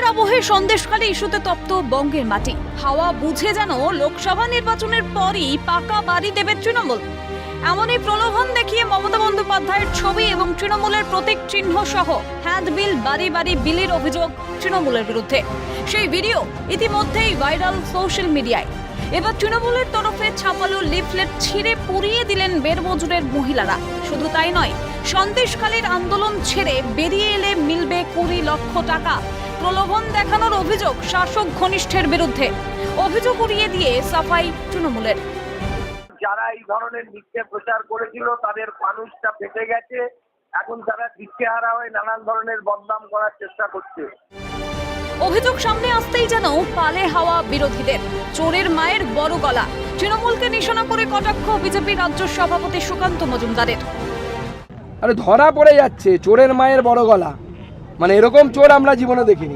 আবহে সন্দেশখালী ইস্যুতে তপ্ত বঙ্গের মাটি। হাওয়া বুঝে যেন লোকসভা নির্বাচনের পরই পাকা বাড়ি দেবে তৃণমূল। এমনই প্রলোভন দেখিয়ে মমতা বন্দ্যোপাধ্যায়ের ছবি এবং তৃণমূলের প্রতীক চিহ্ন সহ হ্যান্ডবিল বাড়ি বাড়ি বিলির অভিযোগ তৃণমূলের বিরুদ্ধে। সেই ভিডিও ইতিমধ্যেই ভাইরাল সোশ্যাল মিডিয়ায়। এবার তৃণমূলের তরফে ছাপালো লিফলেট ছিঁড়ে পুড়িয়ে দিলেন বেরমজুরের মহিলারা। শুধু তাই নয়, সন্দেশখালীর আন্দোলন ছেড়ে বেরিয়ে এলে মিলবে 20 লক্ষ টাকা। প্রলোভন দেখানোর অভিযোগ শাসক ঘনিষ্ঠের বিরুদ্ধে। অভিযোগ উড়িয়ে দিয়ে সাফাই তৃণমূলের। যারা এই ধরনের মিথ্যে প্রচার করেছিল তাদের মানুষটা ফেটে গেছে। এখন তারা দিশেহারা হয়ে নানান ধরনের বদনাম করার চেষ্টা করছে। অভিযোগ সামনে আসতেই যেন পালে হাওয়া বিরোধীদের। চোরের মায়ের বড় গলা। তৃণমূলকে নিশানা করে কটাক্ষ বিজেপি রাজ্য সভাপতি সুকান্ত মজুমদারের। আরে ধরা পড়ে যাচ্ছে চোরের মায়ের বড় গলা, মানে এরকম চোর আমরা জীবনে দেখিনি।